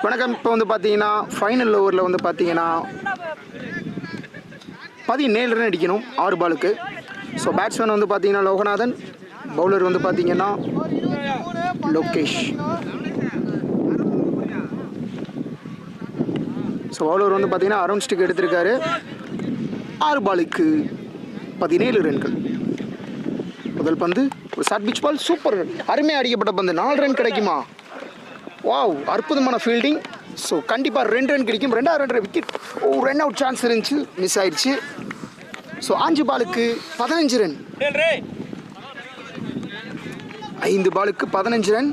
வணக்கம். இப்போ வந்து பார்த்தீங்கன்னா ஃபைனல் ஓவரில் வந்து பார்த்தீங்கன்னா 17 ரன் அடிக்கணும் 6 பாலுக்கு. ஸோ பேட்ஸ்மேன் வந்து பார்த்தீங்கன்னா லோகநாதன், பவுலர் வந்து பார்த்தீங்கன்னா லோகேஷ். ஸோ பவுலர் வந்து பார்த்தீங்கன்னா அரௌண்ட் ஸ்டிக் எடுத்திருக்காரு. 6 பாலுக்கு 17 ரன்கள். முதல் பந்து ஒரு ஷார்ட் பிச் பால், சூப்பர் அருமையாக அடிக்கப்பட்ட பந்து. 4 ரன் கிடைக்குமா? வாவ், அற்புதமான ஃபீல்டிங். ஸோ கண்டிப்பாக 2 ரன் கிடைக்கும். 2வது run wicket, run out chance இருந்துச்சு, மிஸ் ஆயிடுச்சு. ஸோ 5 பாலுக்கு 15 ரன். 5 பாலுக்கு 15 ரன்.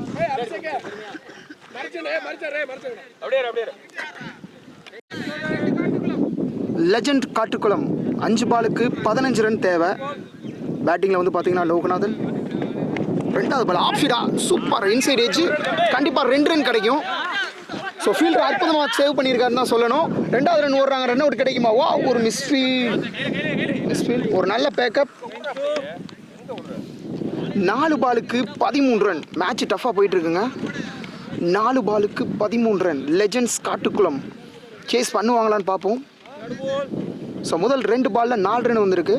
லெஜண்ட் காட்டுக்குளம் 5 பாலுக்கு 15 ரன் தேவை. பேட்டிங்கில் வந்து பார்த்தீங்கன்னா லோகநாதன். 2வது பால் ஆஃபிடா, சூப்பர் இன்சைட் ஏஜ், கண்டிப்பாக 2 ரன் கிடைக்கும். ஸோ ஃபீல்டர் அற்புதமாக சேவ் பண்ணியிருக்காருன்னு தான் சொல்லணும். 2வது ரன் ஓடுறாங்க, ரன் அவுட் கிடைக்குமா? வா, ஒரு மிஸ்ஃபீல்ட், ஒரு நல்ல பேக்கப். 4 பாலுக்கு 13 ரன். மேட்ச் டஃப்பாக போயிட்டு இருக்குங்க. 4 பாலுக்கு 13 ரன். லெஜண்ட்ஸ் காட்டுக்குளம் சேஸ் பண்ணுவாங்களான்னு பார்ப்போம். ஸோ முதல் 2 பாலில் 4 ரன் வந்திருக்கு.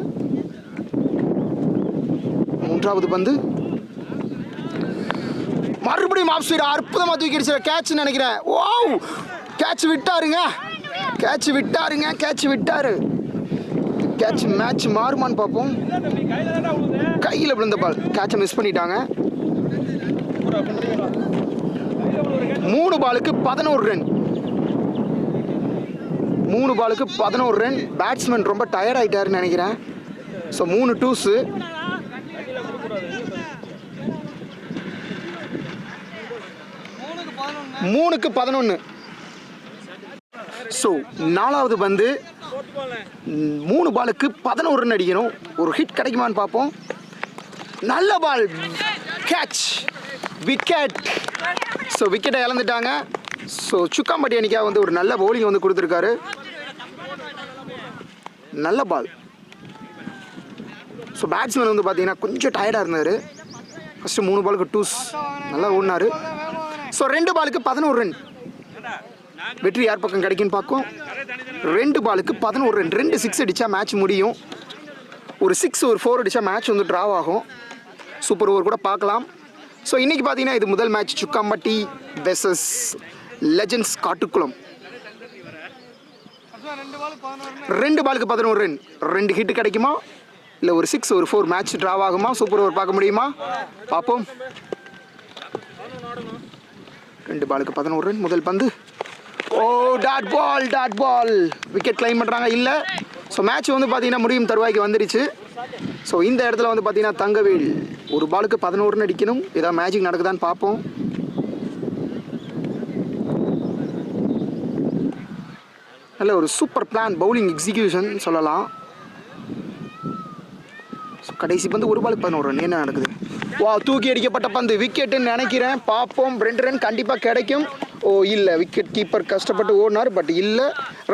3வது பந்து மறுபடியும் ஆஃப் சைடு, அற்புதமாக தூக்கி அடிச்சு கேட்ச்னு நினைக்கிறேன். வாவ், கேட்ச் விட்டாருங்க. கேட்ச் மேட்ச் மாறுமான்னு பார்ப்போம். கையில் விழுந்த பால், கேட்சை மிஸ் பண்ணிட்டாங்க. 3 பாலுக்கு 11 ரன். 3 பாலுக்கு 11 ரன். பேட்ஸ்மேன் ரொம்ப டயர்ட் ஆகிட்டாருன்னு நினைக்கிறேன். ஸோ 3 டூஸு. 3க்கு 11. ஸோ 4வது பந்து 3 பாலுக்கு 11 ரன் அடிக்கணும். ஒரு ஹிட் கிடைக்குமான்னு பார்ப்போம். நல்ல பால், கேட்ச், விக்கெட். ஸோ விக்கெட்டை இழந்துட்டாங்க. ஸோ சுக்காம்பட்டி அணிக்காக வந்து ஒரு நல்ல பவுலிங் வந்து கொடுத்துருக்காரு. நல்ல பால். ஸோ பேட்ஸ்மேன் வந்து பார்த்தீங்கன்னா கொஞ்சம் டயர்டாக இருந்தார். ஃபஸ்ட்டு 3 பாலுக்கு டூஸ் நல்லா ஓடினார். ஸோ 2 பாலுக்கு 11 ரன். வெற்றி யார் பக்கம் கிடைக்குன்னு பார்க்கும். 2 பாலுக்கு 11 ரன். 2 6 அடித்தா மேட்ச் முடியும். ஒரு 6 ஒரு 4 அடித்தா மேட்ச் வந்து ட்ராவ் ஆகும். சூப்பர் ஓவர் கூட பார்க்கலாம். ஸோ இன்றைக்கி பார்த்தீங்கன்னா இது முதல் match, Sukkampatti versus legends Kattukulam. 2 பாலுக்கு 11 ரன். 2 ஹிட் கிடைக்குமா, இல்லை ஒரு 6 ஒரு 4 மேட்ச் ட்ராவ் ஆகுமா? சூப்பர் ஓவர் பார்க்க முடியுமா? பார்ப்போம். 2 பாலுக்கு 11 ரன். முதல் பந்து, டாட் பால். விக்கெட் கிளைம் பண்ணுறாங்க, இல்லை. ஸோ மேட்ச் வந்து பார்த்தீங்கன்னா முடியும் தருவாய்க்கு வந்துடுச்சு. ஸோ இந்த இடத்துல வந்து பார்த்தீங்கன்னா தங்கவேல் 1 பாலுக்கு 11 ரன் அடிக்கணும். ஏதாவது மேஜிக் நடக்குதான்னு பார்ப்போம். நல்ல ஒரு சூப்பர் பிளான், பவுலிங் எக்ஸிக்யூஷன் சொல்லலாம். ஸோ கடைசி பந்து 1 பாலுக்கு 11 ரன். என்ன நடக்குது? வா, தூக்கி அடிக்கப்பட்ட பந்து, விக்கெட்டுன்னு நினைக்கிறேன். பார்ப்போம். 2 ரன் கண்டிப்பாக கிடைக்கும். இல்லை, விக்கெட் கீப்பர் கஷ்டப்பட்டு ஓடினார், பட் இல்லை.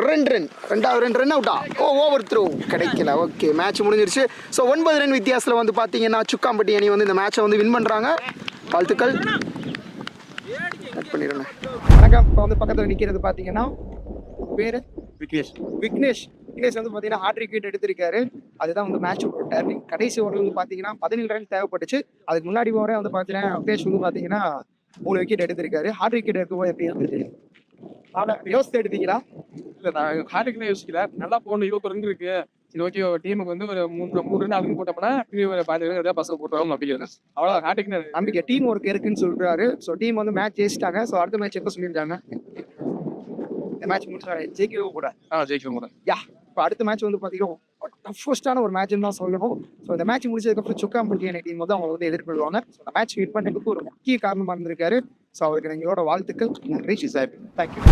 2 ரன். 2வது ரன் அவுட்டா? ஓவர் த்ரோ கிடைக்கல. ஓகே, மேட்ச் முடிஞ்சிருச்சு. ஸோ 9 ரன் வித்தியாசத்தில் வந்து பார்த்தீங்கன்னா சுக்காம்பட்டி அணி வந்து இந்த மேட்சை வந்து வின் பண்ணுறாங்க. வாழ்த்துக்கள். கட் பண்ணிடுறேன். வணக்கம். இப்போ வந்து பக்கத்தில் நிற்கிறது பார்த்தீங்கன்னா பேர் விக்னேஷ் வந்து பார்த்தீங்கன்னா ஹார்ட் விக்கெட் எடுத்திருக்காரு. அதுதான் வந்து மேட்ச் டர்னிங். கடைசி ஓவர் வந்து பார்த்தீங்கன்னா 17 ரன் தேவைப்பட்டுச்சு. அதுக்கு முன்னாடி ஓவரே வந்து பார்த்தீங்கன்னா விக்னேஷ் வந்து பார்த்தீங்கன்னா 3 விக்கெட் எடுத்திருக்காரு. ஹார்ட் விக்கெட் எடுக்கும்போது எப்படி யோசித்து எடுத்தீங்களா? இல்லை, நான் ஹார்ட் விக்கெட் யோசிக்கல. நல்லா போகணும், 20 ரன் இருக்கு. சரி, ஓகே, டீமுக்கு வந்து ஒரு 3 ரன் 4 ரன் போட்டோம்னா ஒரு 15 ரன் பசங்க போட்டுருவோம் அப்படிங்கிறது. அவ்வளோ ஹார்ட் விக்கெட் நம்பிக்கை. டீம் ஒர்க் இருக்குன்னு சொல்றாரு. ஸோ டீம் வந்து மேட்ச் ஜெயிச்சிட்டாங்க. ஸோ அடுத்த மேட்ச் எப்போ சொல்லியிருக்காங்க? மேட்ச் முடிச்சா ஜெயிக்கவும் கூட. ஜெயிக்கவும் கூட. யா, இப்போ அடுத்த மேட்ச் வந்து பார்த்தீங்கன்னா டஃபஸ்டான ஒரு மேட்ச்னு தான் சொல்லணும். ஸோ இந்த மேட்ச் முடிச்சதுக்கப்புறம் சுக்காம்பட்டி அணி டீம் வந்து அவங்க வந்து எதிர்கொள்வாங்க. ஸோ அந்த மேட்ச் வின் பண்ணுறதுக்கு ஒரு முக்கிய காரணமாக இருந்திருக்காரு. ஸோ அவருக்கு எங்களோட வாழ்த்துக்கள். நன்றி சார். தேங்க்யூ.